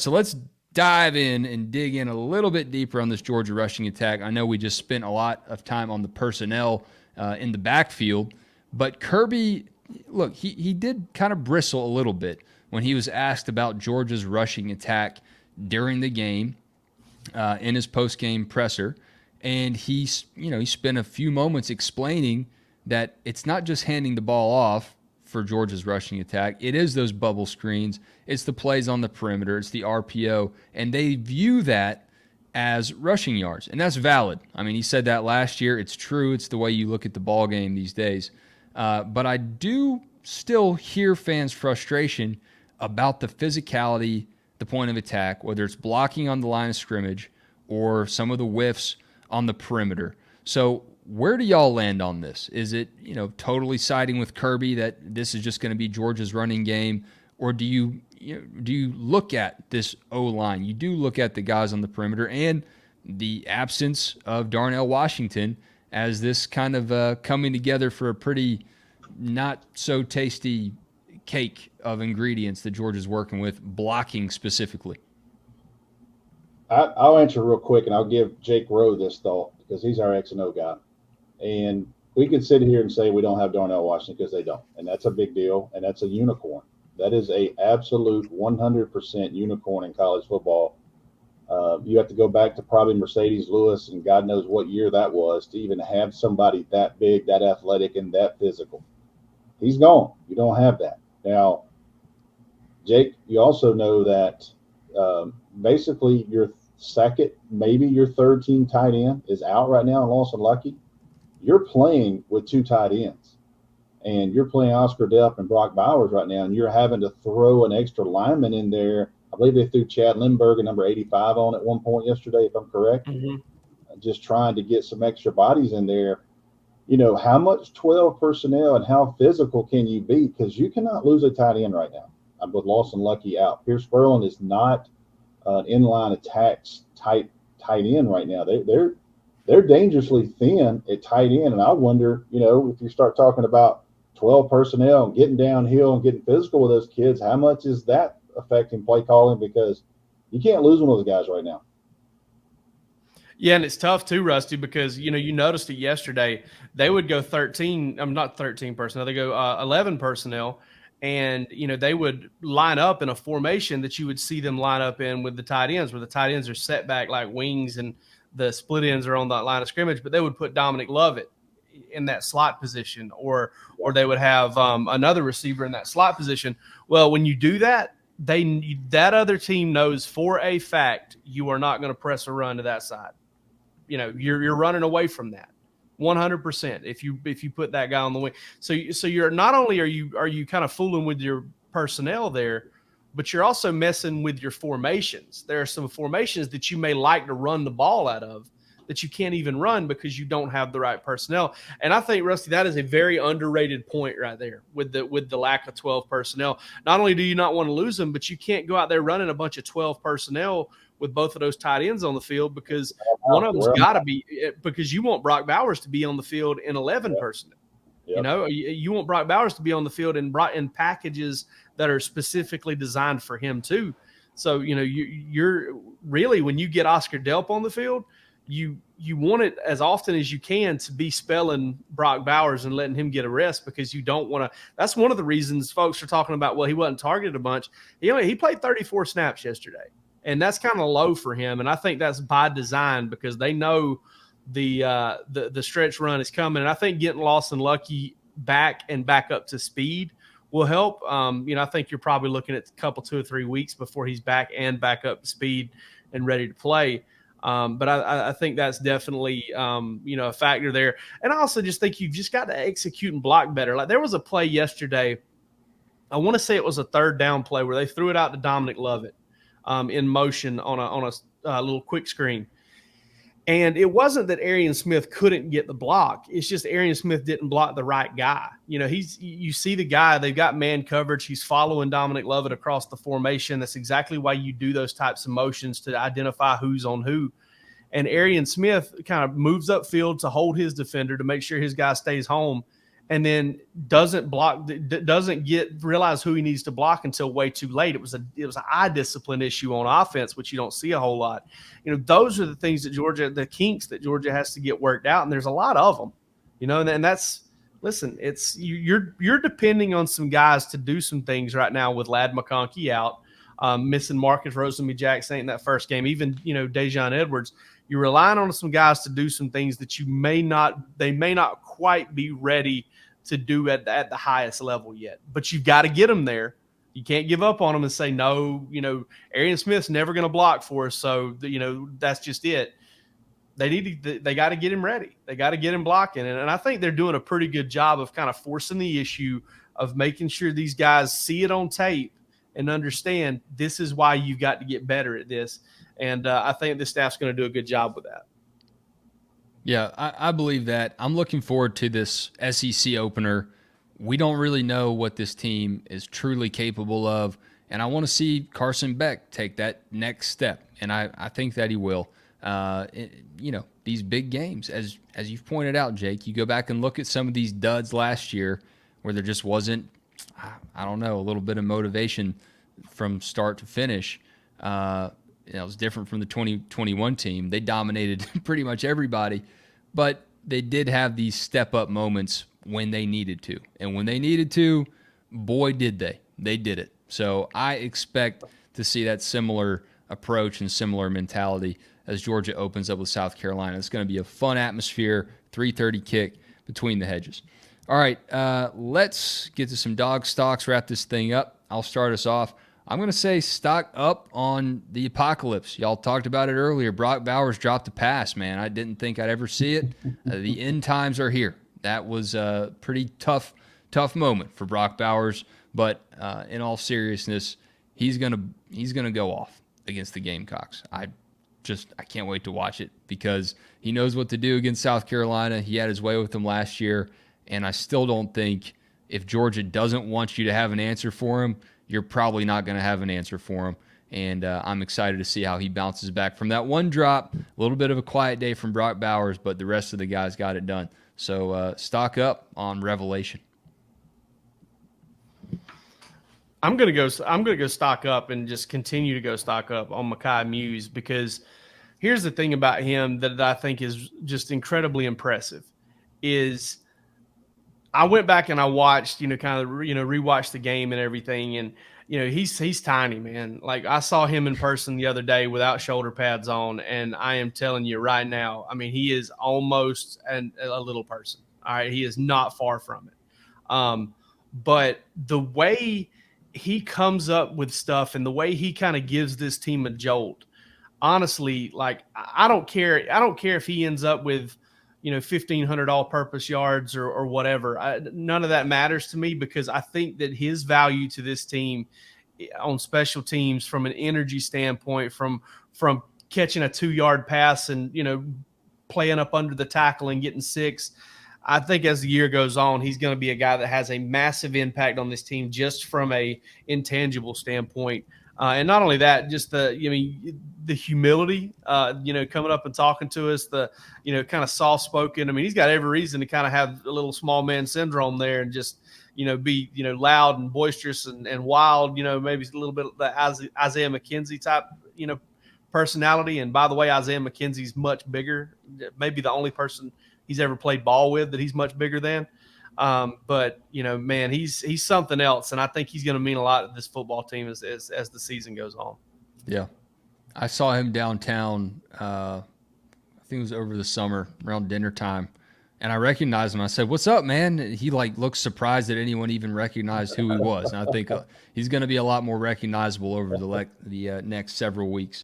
So let's dive in and dig in a little bit deeper on this Georgia rushing attack. I know we just spent a lot of time on the personnel in the backfield, but Kirby, look, he did kind of bristle a little bit when he was asked about Georgia's rushing attack during the game in his post-game presser. And he spent a few moments explaining that it's not just handing the ball off for Georgia's rushing attack. It is those bubble screens. It's the plays on the perimeter. It's the RPO. And they view that as rushing yards. And that's valid. I mean, he said that last year. It's true. It's the way you look at the ball game these days. But I do still hear fans' frustration about the physicality, the point of attack, whether it's blocking on the line of scrimmage or some of the whiffs on the perimeter. So where do y'all land on this? Is it, totally siding with Kirby that this is just going to be Georgia's running game, or do you look at this O-line? You do look at the guys on the perimeter and the absence of Darnell Washington as this kind of coming together for a pretty not so tasty cake of ingredients that Georgia's working with, blocking specifically. I'll answer real quick, and I'll give Jake Rowe this thought because he's our X and O guy. And we could sit here and say we don't have Darnell Washington because they don't, and that's a big deal, and that's a unicorn. That is a absolute 100% unicorn in college football. You have to go back to probably Mercedes Lewis, and God knows what year that was, to even have somebody that big, that athletic, and that physical. He's gone. You don't have that. Now, Jake, you also know that basically your second, maybe your third team tight end is out right now in Lawson Lucky. You're playing with two tight ends, and you're playing Oscar Delp and Brock Bowers right now, and you're having to throw an extra lineman in there. I believe they threw Chad Lindbergh, number 85, on at one point yesterday, if I'm correct. Mm-hmm. Just trying to get some extra bodies in there. How much 12 personnel and how physical can you be? Because you cannot lose a tight end right now with Lawson Lucky out. Pierce Spurlin is not an inline attacks type tight end right now. They're dangerously thin at tight end, and I wonder, if you start talking about 12 personnel and getting downhill and getting physical with those kids, how much is that affecting play calling? Because you can't lose one of those guys right now. Yeah, and it's tough too, Rusty, because, you noticed it yesterday. They would go 13, not 13 personnel. They go 11 personnel, and, they would line up in a formation that you would see them line up in with the tight ends, where the tight ends are set back like wings and the split ends are on that line of scrimmage. But they would put Dominic Lovett in that slot position, or they would have another receiver in that slot position. Well, when you do that, that other team knows for a fact you are not going to press a run to that side. You're running away from that 100% if you put that guy on the wing. So you're not only are you kind of fooling with your personnel there, but you're also messing with your formations. There are some formations that you may like to run the ball out of that you can't even run because you don't have the right personnel. And I think, Rusty, that is a very underrated point right there with the lack of 12 personnel. Not only do you not want to lose them, but you can't go out there running a bunch of 12 personnel with both of those tight ends on the field, because one of them's got to be, because you want Brock Bowers to be on the field in 11 personnel. Yep. You want Brock Bowers to be on the field in packages that are specifically designed for him too. So, you're really, when you get Oscar Delp on the field, you want it as often as you can to be spelling Brock Bowers and letting him get a rest, because you don't want to. That's one of the reasons folks are talking about, well, he wasn't targeted a bunch. He played 34 snaps yesterday, and that's kind of low for him. And I think that's by design, because they know the stretch run is coming. And I think getting Lawson Lucky back up to speed will help. I think you're probably looking at a couple, 2 or 3 weeks before he's back up to speed and ready to play. But I think that's definitely, a factor there. And I also just think you've just got to execute and block better. Like, there was a play yesterday, I want to say it was a third down play, where they threw it out to Dominic Lovett in motion on a little quick screen. And it wasn't that Arian Smith couldn't get the block. It's just Arian Smith didn't block the right guy. You see the guy, they've got man coverage. He's following Dominic Lovett across the formation. That's exactly why you do those types of motions, to identify who's on who. And Arian Smith kind of moves upfield to hold his defender, to make sure his guy stays home. and then doesn't realize who he needs to block until way too late. It was an eye discipline issue on offense, which you don't see a whole lot. Those are the things that the kinks that Georgia has to get worked out, and there's a lot of them. And that's, listen, it's you're depending on some guys to do some things right now with Ladd McConkey out, missing Marcus Rosemy-Jackson in that first game, even Dejon Edwards. You're relying on some guys to do some things that they may not quite be ready to do at the highest level yet. But you've got to get them there. You can't give up on them and say, no, Arian Smith's never going to block for us, so that's just it. They got to get him ready. They got to get him blocking. And I think they're doing a pretty good job of kind of forcing the issue of making sure these guys see it on tape and understand this is why you've got to get better at this. And I think the staff's going to do a good job with that. Yeah, I believe that. I'm looking forward to this SEC opener. We don't really know what this team is truly capable of, and I want to see Carson Beck take that next step, and I think that he will. These big games, as you've pointed out, Jake, you go back and look at some of these duds last year where there just wasn't, a little bit of motivation from start to finish. It was different from the 2021 team. They dominated pretty much everybody, but they did have these step-up moments when they needed to. And when they needed to, boy, did they. They did it. So I expect to see that similar approach and similar mentality as Georgia opens up with South Carolina. It's going to be a fun atmosphere, 3:30 kick between the hedges. All right, let's get to some dog stocks, wrap this thing up. I'll start us off. I'm going to say stock up on the apocalypse. Y'all talked about it earlier. Brock Bowers dropped a pass, man. I didn't think I'd ever see it. The end times are here. That was a pretty tough moment for Brock Bowers. But in all seriousness, he's gonna go off against the Gamecocks. I can't wait to watch it because he knows what to do against South Carolina. He had his way with them last year, and I still don't think if Georgia doesn't want you to have an answer for him, you're probably not going to have an answer for him. And I'm excited to see how he bounces back from that one drop. A little bit of a quiet day from Brock Bowers, but the rest of the guys got it done. So stock up on Revelation. I'm gonna go stock up and just continue to go stock up on Mekhi Muse, because here's the thing about him that I think is just incredibly impressive is I went back and I watched, rewatched the game and everything. And, he's tiny, man. Like I saw him in person the other day without shoulder pads on. And I am telling you right now, I mean, he is almost a little person. All right. He is not far from it. But the way he comes up with stuff and the way he kind of gives this team a jolt, honestly, like I don't care if he ends up with, 1,500 all-purpose yards or whatever. None of that matters to me, because I think that his value to this team on special teams, from an energy standpoint, from catching a 2-yard pass and playing up under the tackle and getting 6. I think as the year goes on, he's going to be a guy that has a massive impact on this team just from a intangible standpoint. And not only that, just the humility, coming up and talking to us, the, kind of soft-spoken. I mean, he's got every reason to kind of have a little small man syndrome there and just, be, loud and boisterous and wild, maybe a little bit of the Isaiah McKenzie type, personality. And by the way, Isaiah McKenzie's much bigger, maybe the only person he's ever played ball with that he's much bigger than. But man, he's something else, and I think he's going to mean a lot to this football team as the season goes on. Yeah, I saw him downtown. I think it was over the summer around dinner time, and I recognized him. I said, "What's up, man?" He looked surprised that anyone even recognized who he was. And I think he's going to be a lot more recognizable over the next several weeks.